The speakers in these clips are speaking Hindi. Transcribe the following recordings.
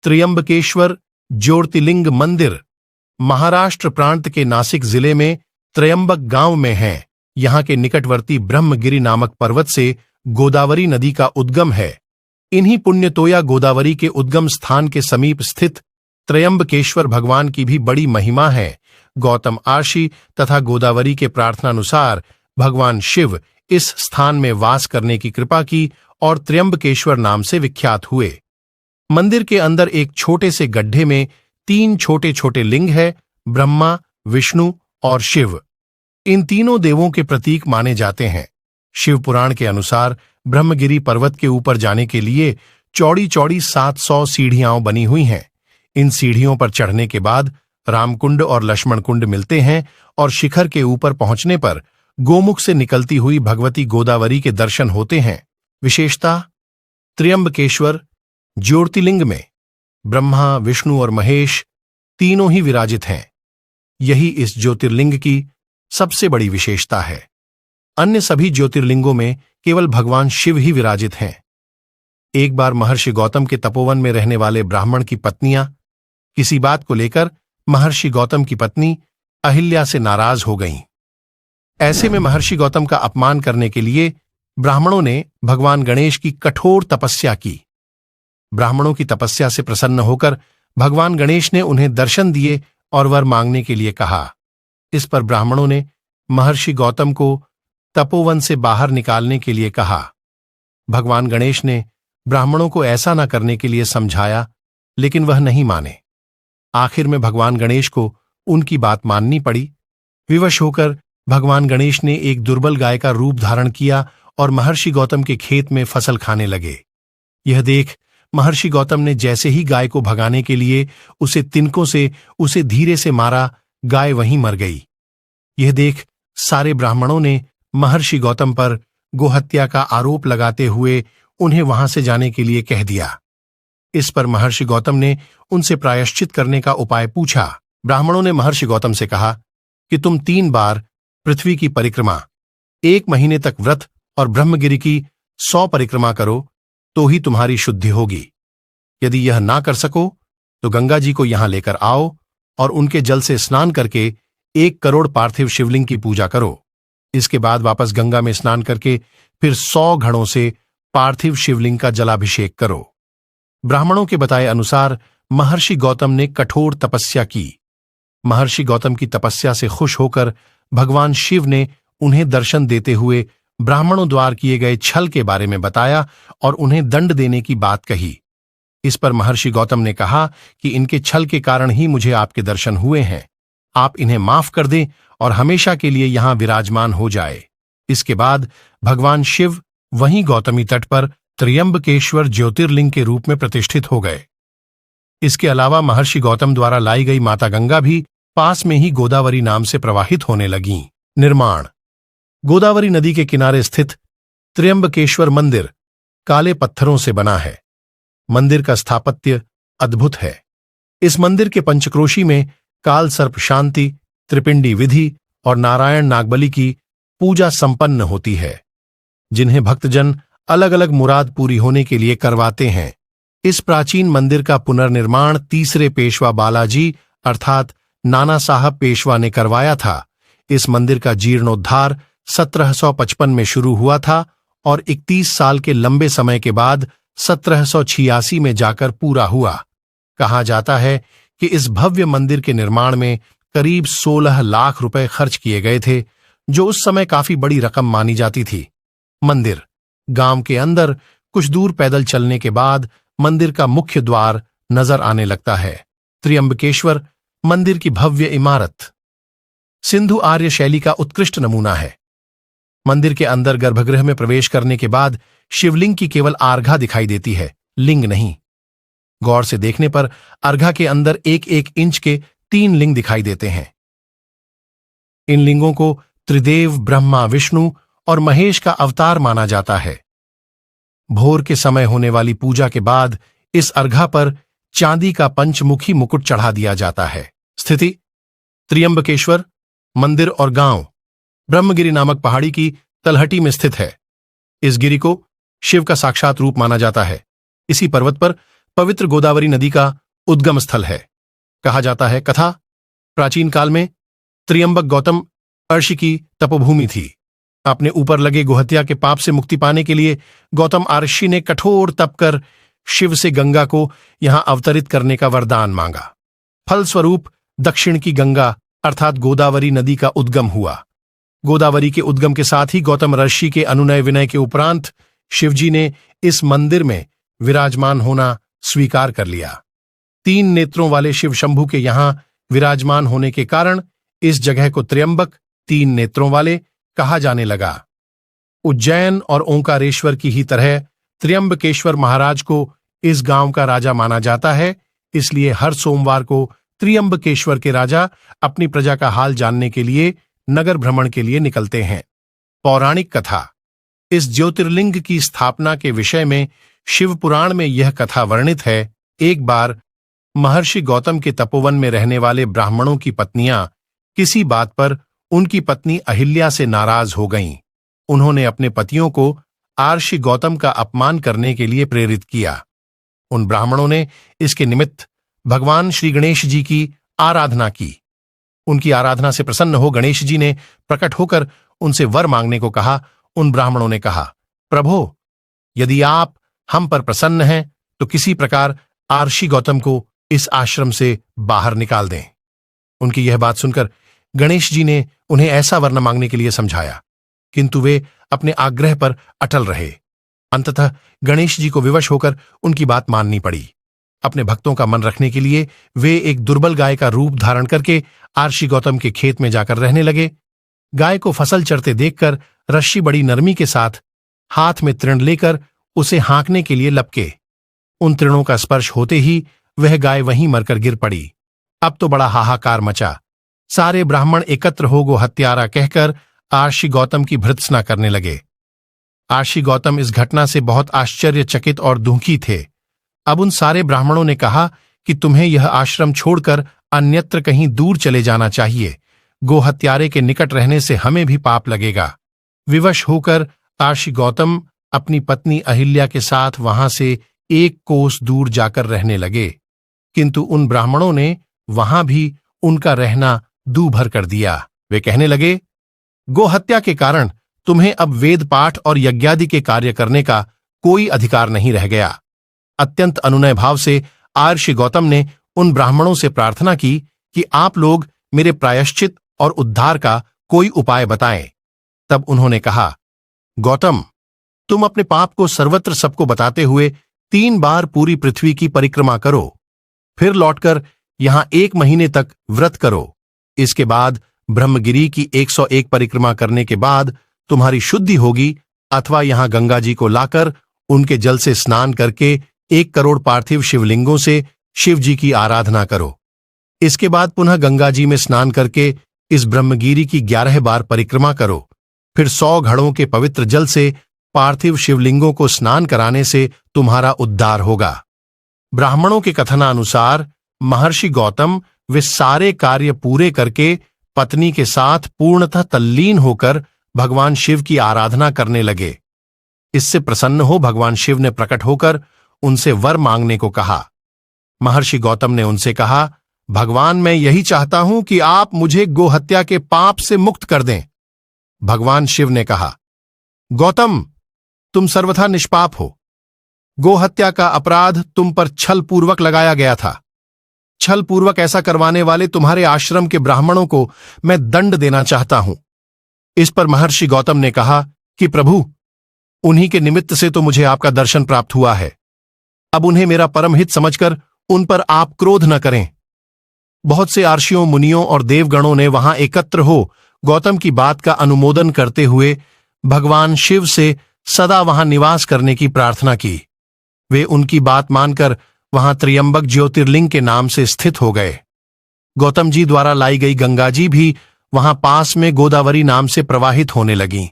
त्र्यंबकेश्वर ज्योतिर्लिंग मंदिर महाराष्ट्र प्रांत के नासिक जिले में त्रयंबक गांव में है। यहाँ के निकटवर्ती ब्रह्मगिरि नामक पर्वत से गोदावरी नदी का उद्गम है। इन्हीं पुण्यतोया गोदावरी के उद्गम स्थान के समीप स्थित त्रयंबकेश्वर भगवान की भी बड़ी महिमा है। गौतम आशी तथा गोदावरी के प्रार्थनानुसार भगवान शिव इस स्थान में वास करने की कृपा की और त्र्यंबकेश्वर नाम से विख्यात हुए। मंदिर के अंदर एक छोटे से गड्ढे में 3 छोटे छोटे लिंग है, ब्रह्मा, विष्णु और शिव। इन तीनों देवों के प्रतीक माने जाते हैं। शिव पुराण के अनुसार ब्रह्मगिरि पर्वत के ऊपर जाने के लिए चौड़ी चौड़ी 700 सीढ़ियां बनी हुई हैं। इन सीढ़ियों पर चढ़ने के बाद रामकुंड और लक्ष्मण कुंड मिलते हैं और शिखर के ऊपर पहुंचने पर गोमुख से निकलती हुई भगवती गोदावरी के दर्शन होते हैं। विशेषता, त्र्यंबकेश्वर ज्योतिर्लिंग में ब्रह्मा, विष्णु और महेश तीनों ही विराजित हैं। यही इस ज्योतिर्लिंग की सबसे बड़ी विशेषता है। अन्य सभी ज्योतिर्लिंगों में केवल भगवान शिव ही विराजित हैं। एक बार महर्षि गौतम के तपोवन में रहने वाले ब्राह्मण की पत्नियां किसी बात को लेकर महर्षि गौतम की पत्नी अहिल्या से नाराज हो गईं। ऐसे में महर्षि गौतम का अपमान करने के लिए ब्राह्मणों ने भगवान गणेश की कठोर तपस्या की। ब्राह्मणों की तपस्या से प्रसन्न होकर भगवान गणेश ने उन्हें दर्शन दिए और वर मांगने के लिए कहा। इस पर ब्राह्मणों ने महर्षि गौतम को तपोवन से बाहर निकालने के लिए कहा। भगवान गणेश ने ब्राह्मणों को ऐसा न करने के लिए समझाया, लेकिन वह नहीं माने। आखिर में भगवान गणेश को उनकी बात माननी पड़ी। विवश होकर भगवान गणेश ने एक दुर्बल गाय का रूप धारण किया और महर्षि गौतम के खेत में फसल खाने लगे। यह देख महर्षि गौतम ने जैसे ही गाय को भगाने के लिए उसे तिनकों से उसे धीरे से मारा, गाय वहीं मर गई। यह देख सारे ब्राह्मणों ने महर्षि गौतम पर गोहत्या का आरोप लगाते हुए उन्हें वहां से जाने के लिए कह दिया। इस पर महर्षि गौतम ने उनसे प्रायश्चित करने का उपाय पूछा। ब्राह्मणों ने महर्षि गौतम से कहा कि तुम 3 बार पृथ्वी की परिक्रमा, 1 महीने तक व्रत और ब्रह्मगिरि की 100 परिक्रमा करो तो ही तुम्हारी शुद्धि होगी। यदि यह ना कर सको तो गंगा जी को यहां लेकर आओ और उनके जल से स्नान करके 1 करोड़ पार्थिव शिवलिंग की पूजा करो। इसके बाद वापस गंगा में स्नान करके फिर 100 घड़ों से पार्थिव शिवलिंग का जलाभिषेक करो। ब्राह्मणों के बताए अनुसार महर्षि गौतम ने कठोर तपस्या की। महर्षि गौतम की तपस्या से खुश होकर भगवान शिव ने उन्हें दर्शन देते हुए ब्राह्मणों द्वारा किए गए छल के बारे में बताया और उन्हें दंड देने की बात कही। इस पर महर्षि गौतम ने कहा कि इनके छल के कारण ही मुझे आपके दर्शन हुए हैं। आप इन्हें माफ कर दें और हमेशा के लिए यहां विराजमान हो जाए। इसके बाद भगवान शिव वहीं गौतमी तट पर त्र्यंबकेश्वर ज्योतिर्लिंग के रूप में प्रतिष्ठित हो गए। इसके अलावा महर्षि गौतम द्वारा लाई गई माता गंगा भी पास में ही गोदावरी नाम से प्रवाहित होने लगीं। निर्माण, गोदावरी नदी के किनारे स्थित त्र्यंबकेश्वर मंदिर काले पत्थरों से बना है। मंदिर का स्थापत्य अद्भुत है। इस मंदिर के पंचक्रोशी में काल सर्प शांति, त्रिपिंडी विधि और नारायण नागबली की पूजा संपन्न होती है, जिन्हें भक्तजन अलग अलग मुराद पूरी होने के लिए करवाते हैं। इस प्राचीन मंदिर का पुनर्निर्माण 3रे पेशवा बालाजी अर्थात नाना साहब पेशवा ने करवाया था। इस मंदिर का जीर्णोद्धार 1755 में शुरू हुआ था और 31 साल के लंबे समय के बाद 1786 में जाकर पूरा हुआ। कहा जाता है कि इस भव्य मंदिर के निर्माण में करीब 16 लाख रुपए खर्च किए गए थे, जो उस समय काफी बड़ी रकम मानी जाती थी। मंदिर गांव के अंदर कुछ दूर पैदल चलने के बाद मंदिर का मुख्य द्वार नजर आने लगता है। त्र्यंबकेश्वर मंदिर की भव्य इमारत सिंधु आर्य शैली का उत्कृष्ट नमूना है। मंदिर के अंदर गर्भगृह में प्रवेश करने के बाद शिवलिंग की केवल आर्घा दिखाई देती है, लिंग नहीं। गौर से देखने पर अर्घा के अंदर 1-1 इंच के 3 लिंग दिखाई देते हैं। इन लिंगों को त्रिदेव ब्रह्मा, विष्णु और महेश का अवतार माना जाता है। भोर के समय होने वाली पूजा के बाद इस अर्घा पर चांदी का पंचमुखी मुकुट चढ़ा दिया जाता है। स्थिति त्र्यंबकेश्वर मंदिर और गांव ब्रह्मगिरि नामक पहाड़ी की तलहटी में स्थित है। इस गिरि को शिव का साक्षात रूप माना जाता है। इसी पर्वत पर पवित्र गोदावरी नदी का उद्गम स्थल है। कहा जाता है, कथा, प्राचीन काल में त्र्यंबक गौतम अर्षि की तपोभूमि थी। अपने ऊपर लगे गोहत्या के पाप से मुक्ति पाने के लिए गौतम अर्षि ने कठोर तप कर शिव से गंगा को यहां अवतरित करने का वरदान मांगा। फलस्वरूप दक्षिण की गंगा अर्थात गोदावरी नदी का उद्गम हुआ। गोदावरी के उद्गम के साथ ही गौतम ऋषि के अनुनय विनय के उपरांत शिवजी ने इस मंदिर में विराजमान होना स्वीकार कर लिया। 3 नेत्रों वाले शिव शंभु के यहां विराजमान होने के कारण इस जगह को त्र्यंबक 3 नेत्रों वाले कहा जाने लगा। उज्जैन और ओंकारेश्वर की ही तरह त्र्यंबकेश्वर महाराज को इस गांव का राजा माना जाता है, इसलिए हर सोमवार को त्र्यंबकेश्वर के राजा अपनी प्रजा का हाल जानने के लिए नगर भ्रमण के लिए निकलते हैं। पौराणिक कथा। इस ज्योतिर्लिंग की स्थापना के विषय में शिव पुराण में यह कथा वर्णित है। एक बार महर्षि गौतम के तपोवन में रहने वाले ब्राह्मणों की पत्नियां किसी बात पर उनकी पत्नी अहिल्या से नाराज हो गईं। उन्होंने अपने पतियों को आर्षि गौतम का अपमान करने के लिए प्रेरित किया। उन ब्राह्मणों ने इसके निमित्त भगवान श्री गणेश जी की आराधना की। उनकी आराधना से प्रसन्न हो गणेश जी ने प्रकट होकर उनसे वर मांगने को कहा। उन ब्राह्मणों ने कहा, प्रभो, यदि आप हम पर प्रसन्न हैं तो किसी प्रकार आर्षि गौतम को इस आश्रम से बाहर निकाल दें। उनकी यह बात सुनकर गणेश जी ने उन्हें ऐसा वर न मांगने के लिए समझाया, किंतु वे अपने आग्रह पर अटल रहे। अंततः गणेश जी को विवश होकर उनकी बात माननी पड़ी। अपने भक्तों का मन रखने के लिए वे एक दुर्बल गाय का रूप धारण करके आर्षि गौतम के खेत में जाकर रहने लगे। गाय को फसल चरते देखकर ऋषि बड़ी नरमी के साथ हाथ में तृण लेकर उसे हाँकने के लिए लपके। उन तृणों का स्पर्श होते ही वह गाय वहीं मरकर गिर पड़ी। अब तो बड़ा हाहाकार मचा। सारे ब्राह्मण एकत्र हो गो हत्यारा कहकर आर्षि गौतम की भर्त्सना करने लगे। आर्षि गौतम इस घटना से बहुत आश्चर्यचकित और दुखी थे। अब उन सारे ब्राह्मणों ने कहा कि तुम्हें यह आश्रम छोड़कर अन्यत्र कहीं दूर चले जाना चाहिए। गोहत्यारे के निकट रहने से हमें भी पाप लगेगा। विवश होकर आर्षि गौतम अपनी पत्नी अहिल्या के साथ वहां से 1 कोस दूर जाकर रहने लगे, किंतु उन ब्राह्मणों ने वहां भी उनका रहना दूभर कर दिया। वे कहने लगे, गोहत्या के कारण तुम्हें अब वेद पाठ और यज्ञादि के कार्य करने का कोई अधिकार नहीं रह गया। अत्यंत अनुनय भाव से आर्षि गौतम ने उन ब्राह्मणों से प्रार्थना की कि आप लोग मेरे प्रायश्चित और उद्धार का कोई उपाय बताएं। तब उन्होंने कहा, गौतम, तुम अपने पाप को सर्वत्र सबको बताते हुए 3 बार पूरी पृथ्वी की परिक्रमा करो, फिर लौटकर यहां 1 महीने तक व्रत करो। इसके बाद ब्रह्मगिरी की 101 परिक्रमा करने के बाद तुम्हारी शुद्धि होगी, अथवा यहां गंगा जी को लाकर उनके जल से स्नान करके 1 करोड़ पार्थिव शिवलिंगों से शिव जी की आराधना करो। इसके बाद पुनः गंगा जी में स्नान करके इस ब्रह्मगिरी की 11 बार परिक्रमा करो। फिर 100 घड़ों के पवित्र जल से पार्थिव शिवलिंगों को स्नान कराने से तुम्हारा उद्धार होगा। ब्राह्मणों के कथनानुसार महर्षि गौतम वे सारे कार्य पूरे करके पत्नी के साथ पूर्णतः तल्लीन होकर भगवान शिव की आराधना करने लगे। इससे प्रसन्न हो भगवान शिव ने प्रकट होकर उनसे वर मांगने को कहा। महर्षि गौतम ने उनसे कहा, भगवान, मैं यही चाहता हूं कि आप मुझे गोहत्या के पाप से मुक्त कर दें। भगवान शिव ने कहा, गौतम, तुम सर्वथा निष्पाप हो। गोहत्या का अपराध तुम पर छल पूर्वक लगाया गया था। छल पूर्वक ऐसा करवाने वाले तुम्हारे आश्रम के ब्राह्मणों को मैं दंड देना चाहता हूं। इस पर महर्षि गौतम ने कहा कि प्रभु, उन्हीं के निमित्त से तो मुझे आपका दर्शन प्राप्त हुआ है। अब उन्हें मेरा परम हित समझकर उन पर आप क्रोध न करें। बहुत से आर्षियों, मुनियों और देवगणों ने वहां एकत्र हो गौतम की बात का अनुमोदन करते हुए भगवान शिव से सदा वहां निवास करने की प्रार्थना की। वे उनकी बात मानकर वहां त्र्यंबक ज्योतिर्लिंग के नाम से स्थित हो गए। गौतम जी द्वारा लाई गई गंगा जी भी वहां पास में गोदावरी नाम से प्रवाहित होने लगीं।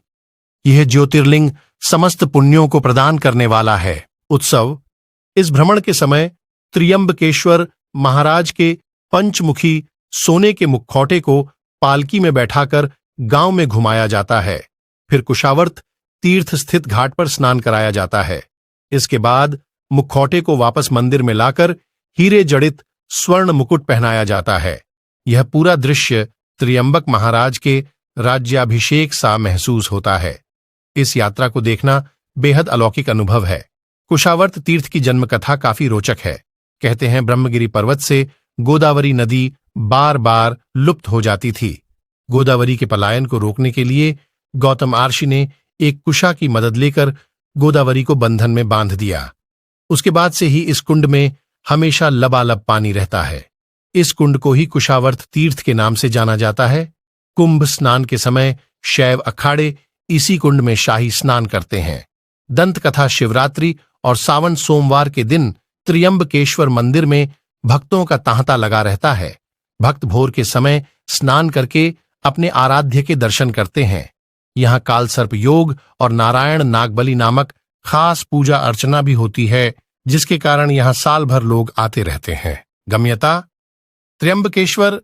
यह ज्योतिर्लिंग समस्त पुण्यों को प्रदान करने वाला है। उत्सव। इस भ्रमण के समय त्र्यंबकेश्वर महाराज के पंचमुखी सोने के मुखौटे को पालकी में बैठाकर गांव में घुमाया जाता है। फिर कुशावर्त तीर्थ स्थित घाट पर स्नान कराया जाता है। इसके बाद मुखौटे को वापस मंदिर में लाकर हीरे जड़ित स्वर्ण मुकुट पहनाया जाता है। यह पूरा दृश्य त्र्यंबक महाराज के राज्याभिषेक सा महसूस होता है। इस यात्रा को देखना बेहद अलौकिक अनुभव है। कुशावर्त तीर्थ की जन्म कथा काफी रोचक है। कहते हैं ब्रह्मगिरि पर्वत से गोदावरी नदी बार बार लुप्त हो जाती थी। गोदावरी के पलायन को रोकने के लिए गौतम आर्षि ने एक कुशा की मदद लेकर गोदावरी को बंधन में बांध दिया। उसके बाद से ही इस कुंड में हमेशा लबालब पानी रहता है। इस कुंड को ही कुशावर्त तीर्थ के नाम से जाना जाता है। कुंभ स्नान के समय शैव अखाड़े इसी कुंड में शाही स्नान करते हैं। दंत कथा शिवरात्रि और सावन सोमवार के दिन त्र्यंबकेश्वर मंदिर में भक्तों का तांता लगा रहता है। भक्त भोर के समय स्नान करके अपने आराध्य के दर्शन करते हैं। यहाँ कालसर्प योग और नारायण नागबली नामक खास पूजा अर्चना भी होती है, जिसके कारण यहाँ साल भर लोग आते रहते हैं। गम्यता: त्र्यंबकेश्वर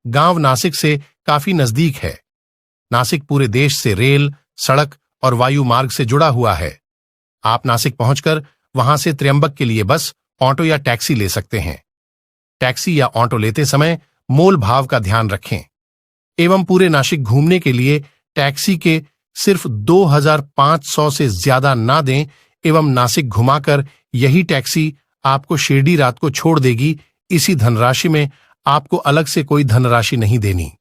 गांव नासिक से काफी नजदीक है। नासिक पूरे देश से रेल, सड़क और वायु मार्ग से जुड़ा हुआ है। आप नासिक पहुंचकर वहां से त्र्यंबक के लिए बस, ऑटो या टैक्सी ले सकते हैं। टैक्सी या ऑटो लेते समय मोल भाव का ध्यान रखें एवं पूरे नासिक घूमने के लिए टैक्सी के सिर्फ 2500 से ज्यादा ना दें एवं नासिक घुमाकर यही टैक्सी आपको शिरडी रात को छोड़ देगी। इसी धनराशि में आपको अलग से कोई धनराशि नहीं देनी।